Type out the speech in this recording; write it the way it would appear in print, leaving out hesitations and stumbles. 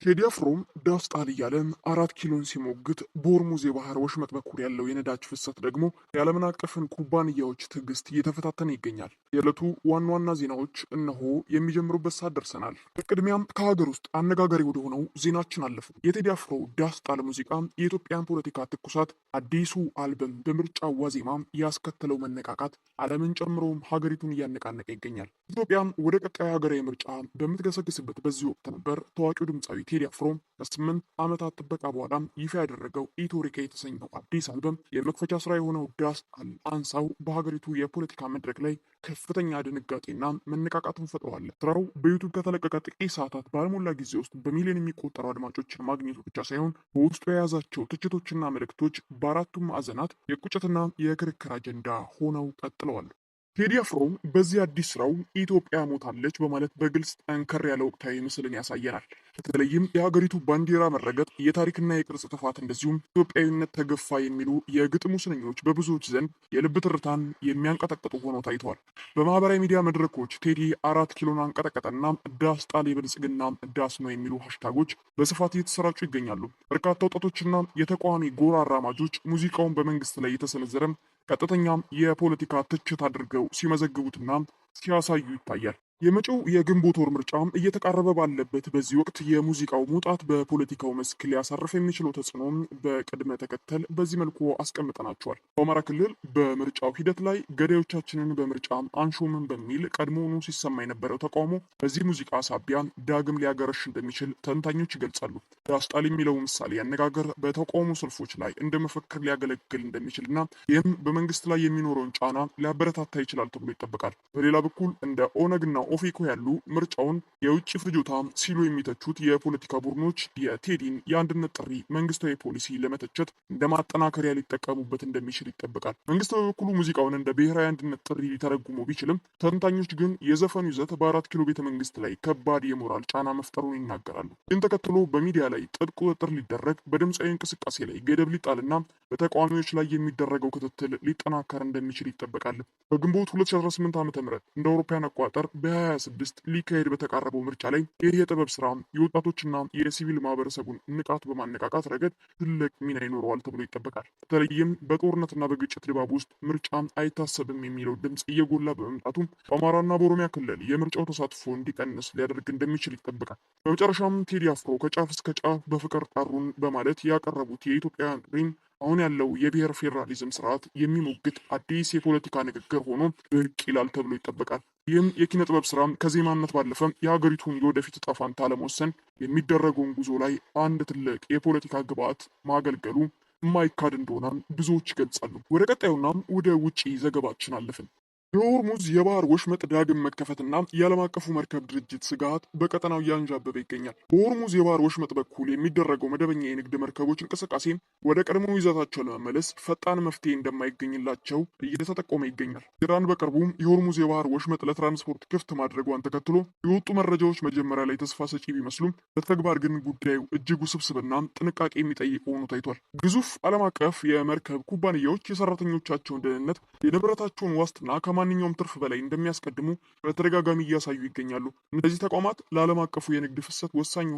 ቴዲ አፍሮም ዳስጣል እያለ 4 ኪሎን ሲሞግት በሆርሙዝ የባህር ወሽመጥ በኩል ያለው የነዳጅ ፍሰት ደግሞ የዓለምን አቀፍን ኩባንያዎች ትዕግስት እየተፈታተነ ይገኛል። የዕለቱ ዋና ዋና ዜናዎች እነሆ የሚጀምሩበት ሰዓት ደርሰናል። በቅድሚያም ከሀገር ውስጥ አነጋጋሪ ወደ ሆነው ዜናችን አለፉ። የቴዲ አፍሮ ዳስጣል ሙዚቃ የኢትዮጵያን ፖለቲካ ትኩሳት፣ አዲሱ አልበም በምርጫው ዋዜማ ያስከተለው መነቃቃት ዓለምን ጨምሮም ሀገሪቱን እያነቃነቀ ይገኛል። ኢትዮጵያም ወደ ቀጣይ ሀገራዊ ምርጫ በምትገሰግስበት በዚህ ወቅት ነበር ታዋቂው ድምፃዊ ቴዲ አፍሮ ከ8 ዓመታት ጥበቃ በኋላ ይፋ ያደረገው ኢትዮሪካ የተሰኘው አዲስ አልበም የመክፈቻ ስራ የሆነው ዳስጣል አንሳው በሀገሪቱ የፖለቲካ መድረክ ላይ ከፍተኛ ድንጋጤና መነቃቃትን ፈጥረዋል። ስራው በዩቱብ ከተለቀቀ ጥቂት ሰዓታት ባልሞላ ጊዜ ውስጥ በሚሊዮን የሚቆጠሩ አድማጮችን ማግኘቱ ብቻ ሳይሆን በውስጡ የያዛቸው ትችቶችና መልእክቶች በአራቱም ማዕዘናት የቁጭትና የክርክር አጀንዳ ሆነው ቀጥለዋል። ቴዲ አፍሮ በዚህ አዲስ ስራው ኢትዮጵያ ሞታለች በማለት በግልጽ ጠንከር ያለ ወቅታዊ ምስልን ያሳየናል። በተለይም የሀገሪቱ ባንዲራ መረገጥ፣ የታሪክና የቅርጽ ጥፋት እንደዚሁም ኢትዮጵያዊነት ተገፋ የሚሉ የግጥሙ ስንኞች በብዙዎች ዘንድ የልብ ትርታን የሚያንቀጠቅጡ ሆነው ታይተዋል። በማህበራዊ ሚዲያ መድረኮች ቴዲ 4 ኪሎን አንቀጠቀጠና ዳስጣል የብልጽግና ዳስ ነው የሚሉ ሃሽታጎች በስፋት እየተሰራጩ ይገኛሉ። በርካታ ወጣቶችና የተቃዋሚ ጎራ አራማጆች ሙዚቃውን በመንግስት ላይ የተሰነዘረ ቀጥተኛም የፖለቲካ ትችት አድርገው ሲመዘግቡትና ሲያሳዩ ይታያል። የመጪው የግንቦት ወር ምርጫም እየተቃረበ ባለበት በዚህ ወቅት የሙዚቃው መውጣት በፖለቲካው መስክ ሊያሳርፍ የሚችለው ተጽዕኖም በቅድመ ተከተል በዚህ መልኩ አስቀምጠናቸዋል። በአማራ ክልል በምርጫው ሂደት ላይ ገዳዮቻችንን በምርጫ አንሾምን በሚል ቀድሞውኑ ሲሰማ የነበረው ተቃውሞ በዚህ ሙዚቃ ሳቢያ ዳግም ሊያገረሽ እንደሚችል ተንታኞች ይገልጻሉ። ዳስጣል የሚለው ምሳሌ አነጋገር በተቃውሞ ሰልፎች ላይ እንደ መፈክር ሊያገለግል እንደሚችልና ይህም በመንግስት ላይ የሚኖረውን ጫና ሊያበረታታ ይችላል ተብሎ ይጠበቃል። በሌላ በኩል እንደ ኦነግና ኦፌኮ ያሉ ምርጫውን የውጭ ፍጆታ ሲሉ የሚተቹት የፖለቲካ ቡድኖች የቴዲን የአንድነት ጥሪ መንግስታዊ ፖሊሲ ለመተቸት እንደ ማጠናከሪያ ሊጠቀሙበት እንደሚችል ይጠበቃል። መንግስት በበኩሉ ሙዚቃውን እንደ ብሔራዊ አንድነት ጥሪ ሊተረጉሞ ቢችልም ተንታኞች ግን የዘፈኑ ይዘት በ4 ኪሎ ቤተ መንግስት ላይ ከባድ የሞራል ጫና መፍጠሩን ይናገራሉ። ይህን ተከትሎ በሚዲያ ላይ ጥብቅ ቁጥጥር ሊደረግ፣ በድምፃዊ እንቅስቃሴ ላይ ገደብ ሊጣልና በተቃዋሚዎች ላይ የሚደረገው ክትትል ሊጠናከር እንደሚችል ይጠበቃል። በግንቦት 2018 ዓ.ም እንደ አውሮፓውያን አቆጣጠር በ2026 ሊካሄድ በተቃረበው ምርጫ ላይ ይህ የጥበብ ስራ የወጣቶችና የሲቪል ማህበረሰቡን ንቃት በማነቃቃት ረገድ ትልቅ ሚና ይኖረዋል ተብሎ ይጠበቃል። በተለይም በጦርነትና በግጭት ድባብ ውስጥ ምርጫ አይታሰብም የሚለው ድምፅ እየጎላ በመምጣቱ በአማራና በኦሮሚያ ክልል የምርጫው ተሳትፎ እንዲቀንስ ሊያደርግ እንደሚችል ይጠበቃል። በመጨረሻም ቴዲ አፍሮ ከጫፍ እስከ ጫፍ በፍቅር ጠሩን በማለት ያቀረቡት የኢትዮጵያውያን ሪም አሁን ያለው የብሔር ፌዴራሊዝም ስርዓት የሚሞግት አዲስ የፖለቲካ ንግግር ሆኖ ብቅ ይላል ተብሎ ይጠበቃል። ይህም የኪነ ጥበብ ስራ ከዜማነት ባለፈ የሀገሪቱን የወደፊት ዕጣ ፈንታ ለመወሰን የሚደረገውን ጉዞ ላይ አንድ ትልቅ የፖለቲካ ግብዓት ማገልገሉ የማይካድ እንደሆነ ብዙዎች ይገልጻሉ። ወደ ቀጣዩና ወደ ውጪ ዘገባችን አለፍን። የሆርሙዝ የባህር ወሽመጥ ዳግም መከፈትና የዓለም አቀፉ መርከብ ድርጅት ስጋት በቀጠናው እያንዣበበ ይገኛል። በሆርሙዝ የባህር ወሽመጥ በኩል የሚደረገው መደበኛ የንግድ መርከቦች እንቅስቃሴ ወደ ቀድሞ ይዘታቸው ለመመለስ ፈጣን መፍትሄ እንደማይገኝላቸው እየተጠቆመ ይገኛል። ኢራን በቅርቡ የሆርሙዝ የባህር ወሽመጥ ለትራንስፖርት ክፍት ማድረጓን ተከትሎ የወጡ መረጃዎች መጀመሪያ ላይ ተስፋ ሰጪ ቢመስሉም በተግባር ግን ጉዳዩ እጅግ ውስብስብና ጥንቃቄ የሚጠይቅ ሆኖ ታይቷል። ግዙፍ ዓለም አቀፍ የመርከብ ኩባንያዎች የሰራተኞቻቸውን ደህንነት፣ የንብረታቸውን ዋስትና ከማንኛውም ትርፍ በላይ እንደሚያስቀድሙ በተደጋጋሚ እያሳዩ ይገኛሉ። እነዚህ ተቋማት ለዓለም አቀፉ የንግድ ፍሰት ወሳኝ